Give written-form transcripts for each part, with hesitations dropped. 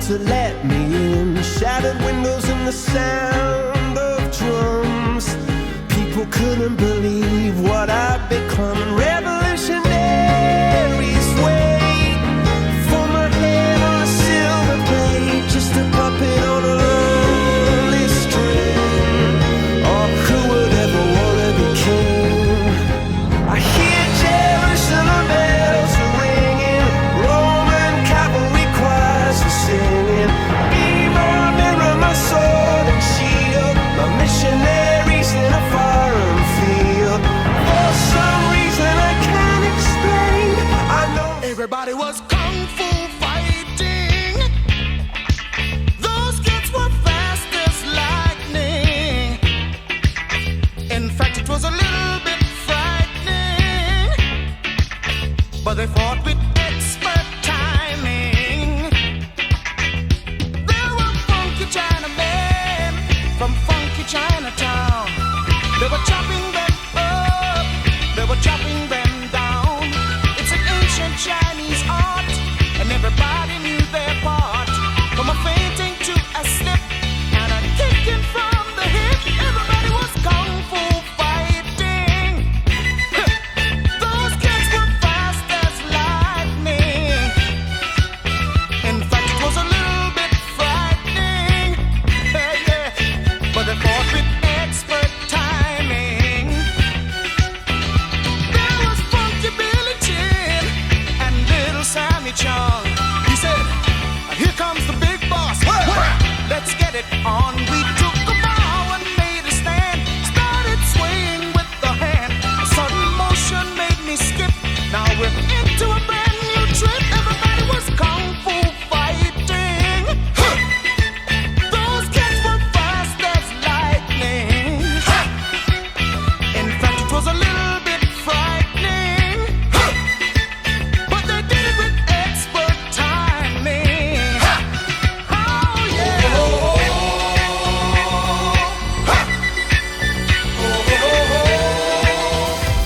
to let me in. Shattered windows and the sound of drums. People couldn't believe what I'd become. Revolutionaries wait for my head on a silver plate, just a puppet on a lonely string. Oh, who would ever wanna be king? I hear Jerusalem bells are ringing, Roman cavalry choirs are singing. Be my mirror, my sword and shield, my missionaries in a foreign field. For some reason I can't explain, I know everybody was kung fu fighting. Those kids were fast as lightning. In fact, it was a little bit frightening, but they fought with expert timing. There were funky Chinamen from funky Chinatown. They were chopping them up, they were chopping them down. It's an ancient Chinese art, and everybody knew their part. From a fainting to a slip, and a kicking from the hip. Everybody was kung fu fighting. Those kids were fast as lightning. In fact, it was a little bit frightening. Yeah, but they fought with expert timing. There was funky Billy Chin and little Sammy Chung. He said, "Here comes the big boss. Let's get it on." We took a bow and made a stand. Started swaying with the hand. A sudden motion made me skip. Now we're into a brand new trip. Everybody was kung fu fighting. Those kids were fast as lightning. In fact, it was a little bit frightening, but they did it with expert timing. Oh yeah.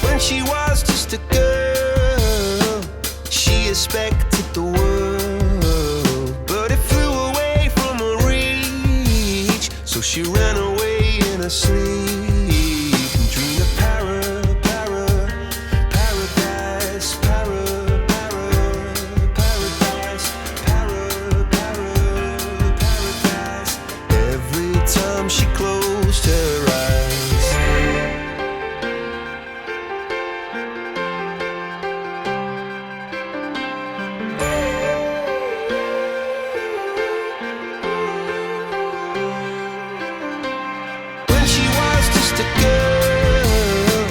when she was just a girl, she expected the world, but it flew away from her reach. So she ran away in her sleep and dreamed of paradise, paradise. Every time she closed her eyes. When she was just a girl,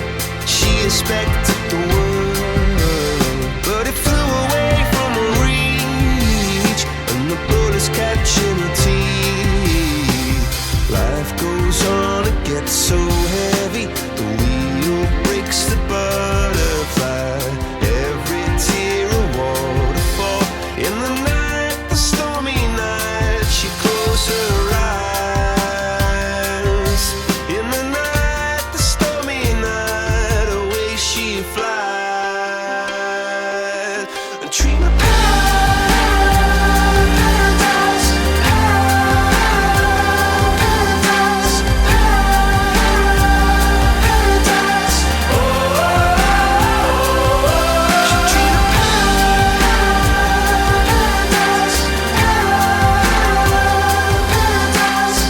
she expected the world, but it flew away from her reach, and the bullets catching her teeth. Life goes on, it gets so heavy, the wheel breaks the butterfly. Every tear a waterfall. In the night, the stormy night, she closed her eyes. In the night, the stormy night, away she flies. A dream of paradise, paradise, paradise. Oh, she dreamed of paradise, paradise, paradise.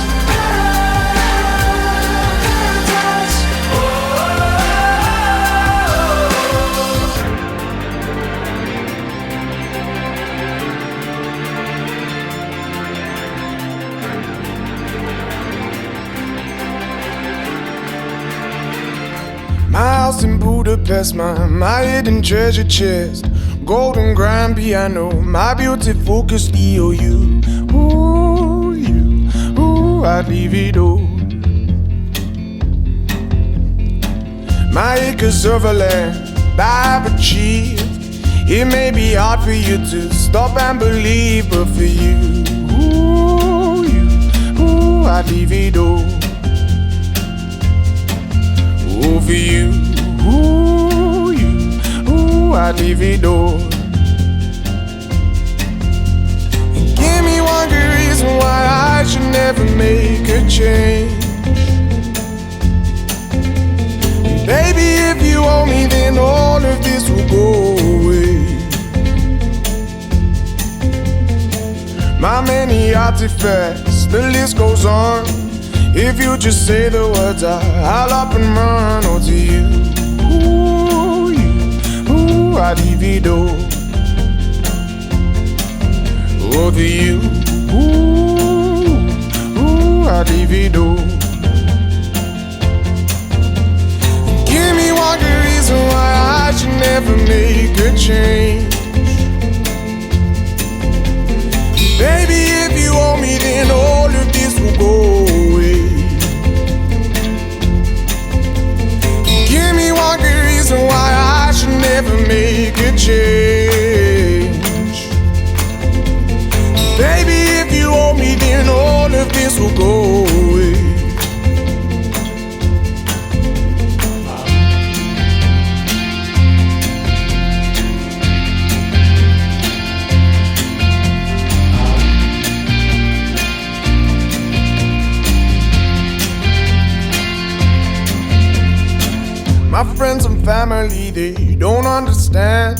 My house in Budapest, my hidden treasure chest, golden grand piano, my beauty focused EOU. Ooh, you, ooh, I'd leave it all. My acres of land I've achieved. It may be hard for you to stop and believe, but for you, I'd leave it all. Oh, for you, I'd leave it all. Give me one reason why I should never make a change. Baby, if you owe me, then all of this will go away. My many artifacts, the list goes on. If you just say the words, I'll up and run. Oh, to you, ooh, I-D-V-Do. Oh, to you, ooh, I-D-V-Do. Give me one good reason why I should never make a change. Baby, if you owe me, then all of this will go away. Give me one good reason why I should never make a change. Baby, if you owe me, then all of this will go away. My friends and family, they don't understand.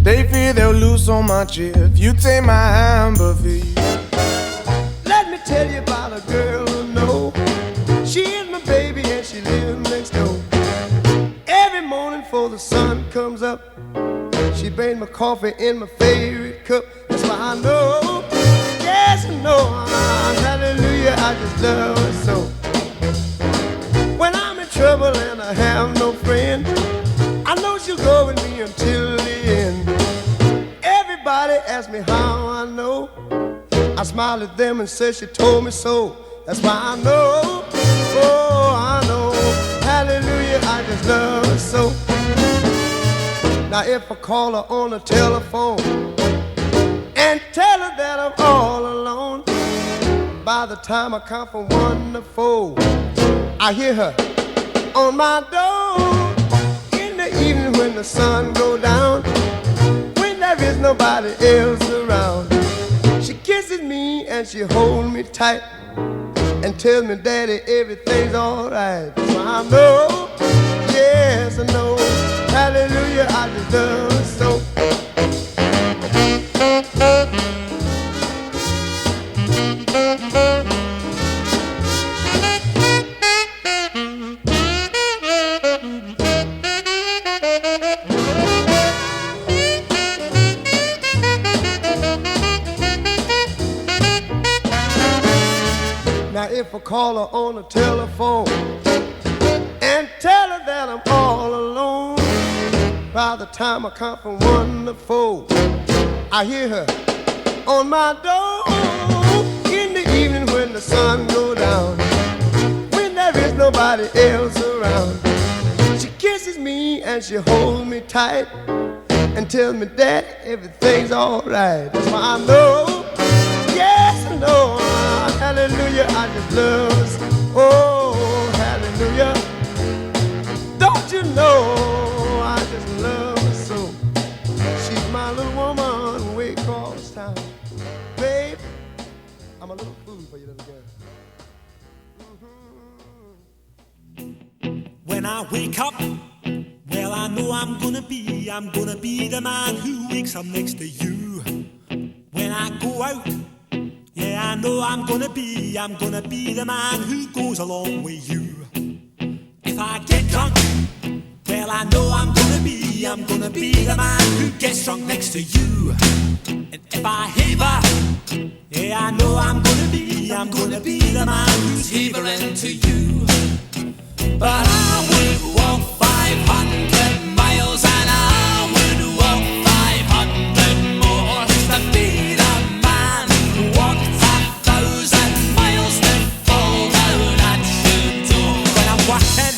They fear they'll lose so much if you take my hand, but for you. Let me tell you about a girl who know. She is my baby and she lives next door. Every morning before the sun comes up, she brings my coffee in my favorite cup. That's why I know, yes I know, hallelujah, I just love her so. When I'm in trouble and I have no friend, I know she'll go with me until the end. Everybody asks me how I know. I smile at them and say she told me so. That's why I know, oh I know, hallelujah, I just love her so. Now if I call her on the telephone and tell her that I'm all alone, by the time I count from 1 to 4, I hear her on my door. In the evening when the sun go down, when there is nobody else around, she kisses me and she holds me tight and tells me, Daddy, everything's alright. So I know, yes I know, hallelujah, I just love her so. Now if I call her on the telephone and tell her that I'm all alone, by the time I count from 1 to 4, I hear her on my door. In the evening when the sun goes down, when there is nobody else around, she kisses me and she holds me tight and tells me that everything's alright. That's why I know, yes I know, hallelujah, I just love her. Oh, hallelujah. Don't you know, I just love her so. She's my little woman way across town. Babe, I'm a little fool for you, little girl. When I wake up, well, I know I'm gonna be the man who wakes up next to you. When I go out, yeah, I know I'm gonna be the man who goes along with you. If I get drunk, well, I know I'm gonna be the man who gets drunk next to you. And if I heaver, yeah, I know I'm gonna be the man who's heavering to you. But I would walk 500 miles and I would walk 500 more to be the man who walked 1,000 miles to fall down at your door. When I'm working,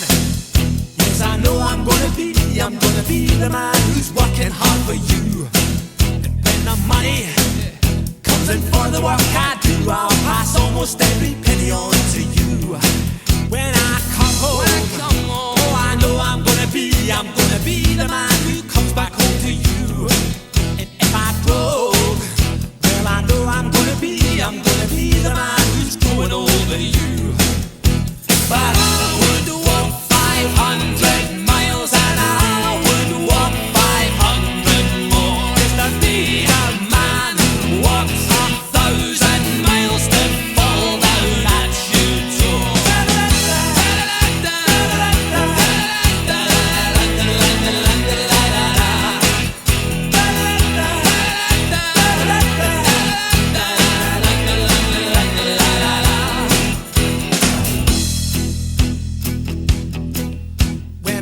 yes, I know I'm gonna be the man who's working hard for you. And when the money comes in for the work I do, I'll pass almost every penny on to you. When I come home, oh, I know I'm gonna be the man who comes back home to you. And if I broke, well, I know I'm gonna be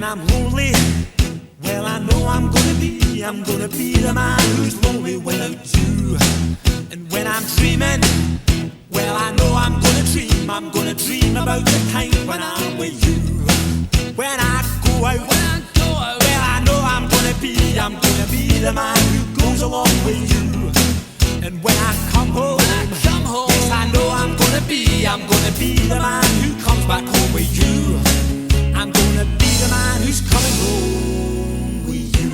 when I'm lonely, well, I know I'm gonna be the man who's lonely without you. And when I'm dreaming, well, I know I'm gonna dream about the time when I'm with you. When I go out, well, I know I'm gonna be the man who goes along with you. And when I come home, yes, I know I'm gonna be the man who comes back home with you. I'm gonna be the man who's coming home with you.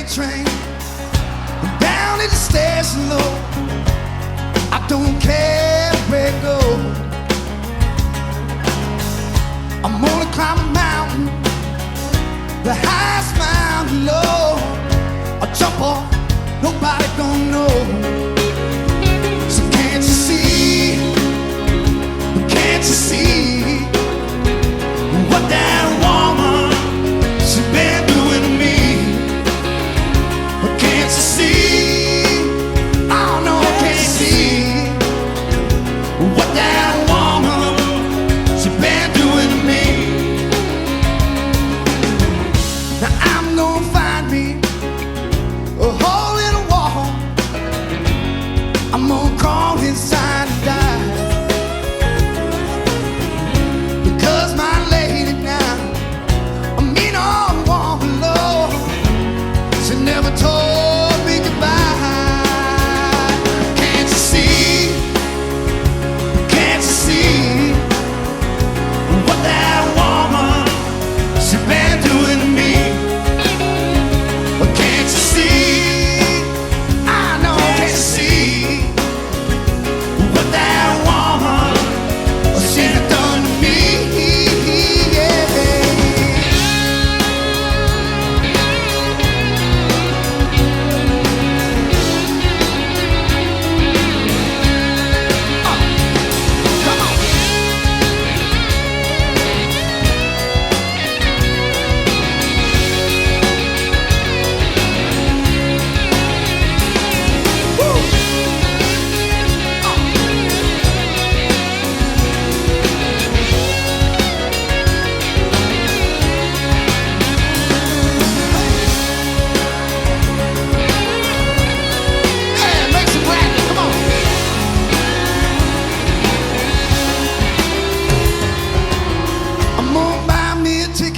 Train down at the station low. I don't care where it goes. I'm gonna climb a mountain, the highest mountain low. I'll jump off, nobody gonna know. So can't you see? Can't you see what that woman she been doing to me? Can't you see? Oh no, can't you see what that woman she been doing to me? Now I'm gonna find me a hole in a wall. I'm gonna crawl inside and die, because my lady now, I mean all the woman, Lord, she never told me goodbye. Can't you see? Can't you see what that woman she been doing to me? Well, can't you see? I know, can't you see what that woman she done to me? Yeah.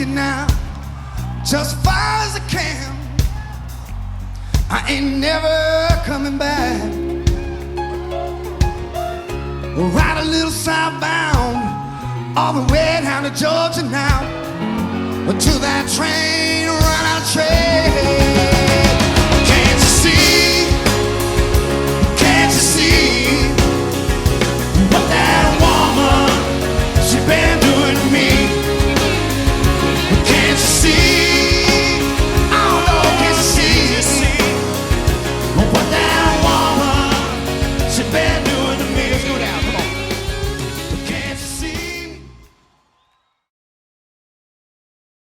Now, just as far as I can. I ain't never coming back. Ride a little southbound, all the way down to Georgia now, until that train run out train.